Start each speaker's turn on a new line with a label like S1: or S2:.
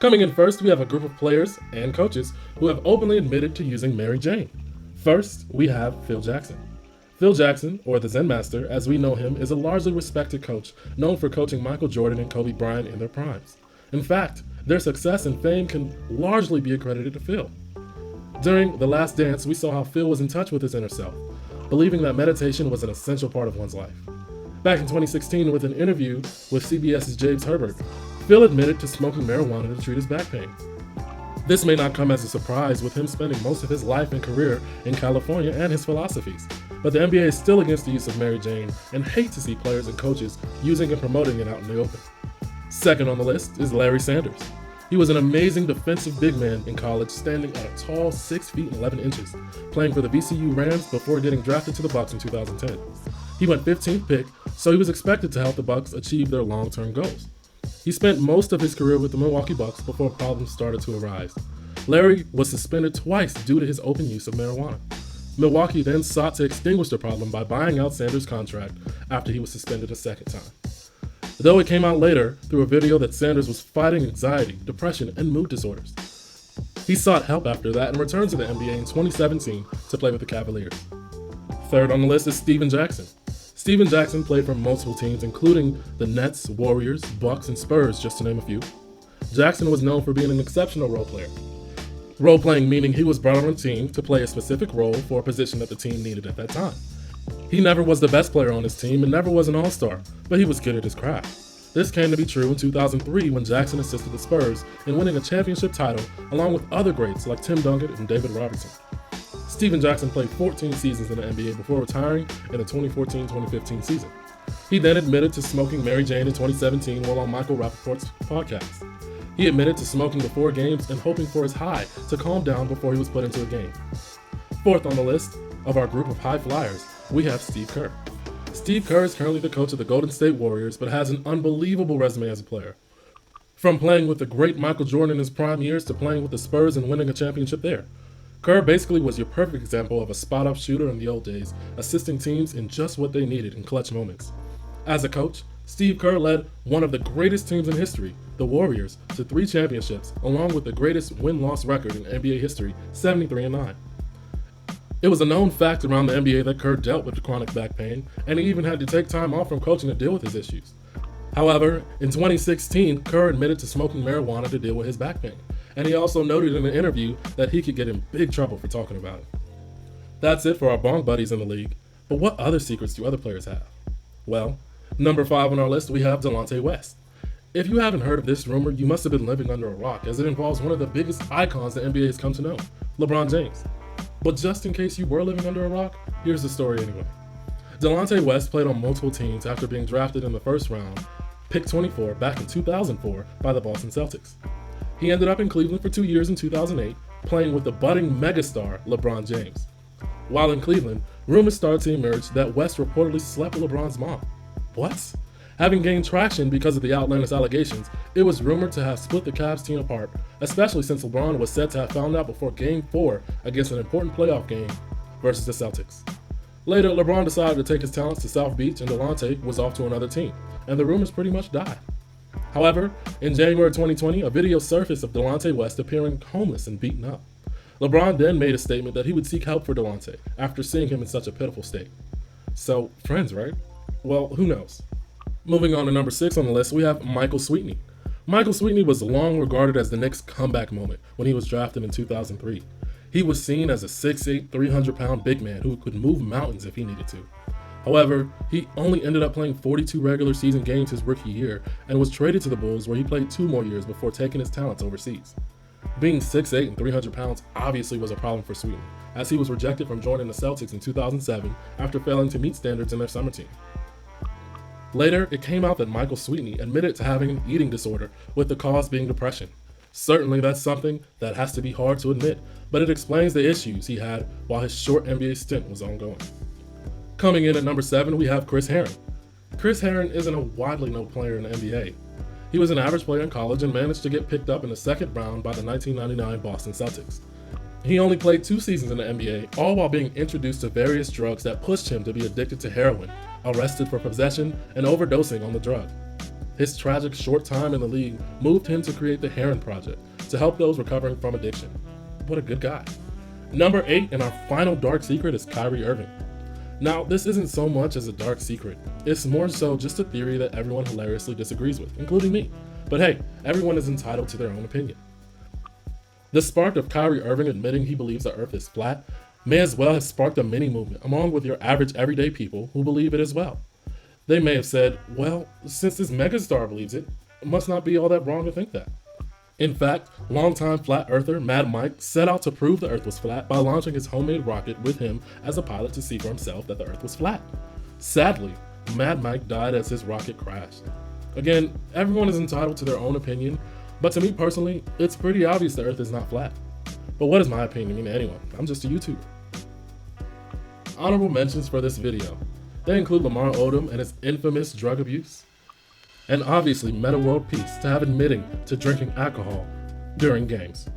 S1: Coming in first, we have a group of players and coaches who have openly admitted to using Mary Jane. First, we have Phil Jackson. Phil Jackson, or the Zen Master as we know him, is a largely respected coach known for coaching Michael Jordan and Kobe Bryant in their primes. In fact, their success and fame can largely be accredited to Phil. During The Last Dance, we saw how Phil was in touch with his inner self, believing that meditation was an essential part of one's life. Back in 2016, with an interview with CBS's James Herbert, Phil admitted to smoking marijuana to treat his back pain. This may not come as a surprise with him spending most of his life and career in California and his philosophies, but the NBA is still against the use of Mary Jane and hate to see players and coaches using and promoting it out in the open. Second on the list is Larry Sanders. He was an amazing defensive big man in college, standing at a tall 6 feet and 11 inches, playing for the VCU Rams before getting drafted to the Bucks in 2010. He went 15th pick, so he was expected to help the Bucks achieve their long-term goals. He spent most of his career with the Milwaukee Bucks before problems started to arise. Larry was suspended twice due to his open use of marijuana. Milwaukee then sought to extinguish the problem by buying out Sanders' contract after he was suspended a second time. Though it came out later through a video that Sanders was fighting anxiety, depression, and mood disorders. He sought help after that and returned to the NBA in 2017 to play with the Cavaliers. Third on the list is Steven Jackson. Steven Jackson played for multiple teams, including the Nets, Warriors, Bucks, and Spurs, just to name a few. Jackson was known for being an exceptional role player. Role-playing meaning he was brought on a team to play a specific role for a position that the team needed at that time. He never was the best player on his team and never was an all-star, but he was good at his craft. This came to be true in 2003 when Jackson assisted the Spurs in winning a championship title along with other greats like Tim Duncan and David Robinson. Steven Jackson played 14 seasons in the NBA before retiring in the 2014-2015 season. He then admitted to smoking Mary Jane in 2017 while on Michael Rappaport's podcast. He admitted to smoking before games and hoping for his high to calm down before he was put into a game. Fourth on the list of our group of high flyers, we have Steve Kerr. Steve Kerr is currently the coach of the Golden State Warriors, but has an unbelievable resume as a player. From playing with the great Michael Jordan in his prime years to playing with the Spurs and winning a championship there. Kerr basically was your perfect example of a spot-up shooter in the old days, assisting teams in just what they needed in clutch moments. As a coach, Steve Kerr led one of the greatest teams in history, the Warriors, to 3 championships, along with the greatest win-loss record in NBA history, 73-9. It was a known fact around the NBA that Kerr dealt with chronic back pain, and he even had to take time off from coaching to deal with his issues. However, in 2016, Kerr admitted to smoking marijuana to deal with his back pain, and he also noted in an interview that he could get in big trouble for talking about it. That's it for our bong buddies in the league, but what other secrets do other players have? Well, number 5 on our list, we have Delonte West. If you haven't heard of this rumor, you must have been living under a rock, as it involves one of the biggest icons the NBA has come to know, LeBron James. But just in case you were living under a rock, here's the story anyway. Delonte West played on multiple teams after being drafted in the first round, pick 24, back in 2004 by the Boston Celtics. He ended up in Cleveland for 2 years in 2008, playing with the budding megastar LeBron James. While in Cleveland, rumors started to emerge that West reportedly slept with LeBron's mom. What? Having gained traction because of the outlandish allegations, it was rumored to have split the Cavs team apart, especially since LeBron was said to have found out before Game 4 against an important playoff game versus the Celtics. Later, LeBron decided to take his talents to South Beach and Delonte was off to another team, and the rumors pretty much died. However, in January 2020, a video surfaced of Delonte West appearing homeless and beaten up. LeBron then made a statement that he would seek help for Delonte after seeing him in such a pitiful state. So, friends, right? Well, who knows? Moving on to number 6 on the list, we have Michael Sweetney. Michael Sweetney was long regarded as the Knicks' comeback moment when he was drafted in 2003. He was seen as a 6'8", 300-pound big man who could move mountains if he needed to. However, he only ended up playing 42 regular season games his rookie year and was traded to the Bulls, where he played 2 more years before taking his talents overseas. Being 6'8" and 300 pounds obviously was a problem for Sweetney, as he was rejected from joining the Celtics in 2007 after failing to meet standards in their summer team. Later, it came out that Michael Sweetney admitted to having an eating disorder, with the cause being depression. Certainly that's something that has to be hard to admit, but it explains the issues he had while his short NBA stint was ongoing. Coming in at number 7, we have Chris Herron. Chris Herron isn't a widely known player in the NBA. He was an average player in college and managed to get picked up in the second round by the 1999 Boston Celtics. He only played 2 seasons in the NBA, all while being introduced to various drugs that pushed him to be addicted to heroin, arrested for possession, and overdosing on the drug. His tragic short time in the league moved him to create the Heron Project to help those recovering from addiction. What a good guy. Number 8 in our final dark secret is Kyrie Irving. Now, this isn't so much as a dark secret. It's more so just a theory that everyone hilariously disagrees with, including me. But hey, everyone is entitled to their own opinion. The spark of Kyrie Irving admitting he believes the earth is flat may as well have sparked a mini movement among with your average everyday people who believe it as well. They may have said, well, since this megastar believes it, it must not be all that wrong to think that. In fact, longtime flat earther Mad Mike set out to prove the earth was flat by launching his homemade rocket with him as a pilot to see for himself that the earth was flat. Sadly, Mad Mike died as his rocket crashed. Again, everyone is entitled to their own opinion, but to me personally, it's pretty obvious the earth is not flat. But what is my opinion mean to anyone? I'm just a YouTuber. Honorable mentions for this video. They include Lamar Odom and his infamous drug abuse, and obviously Meta World Peace to have admitting to drinking alcohol during games.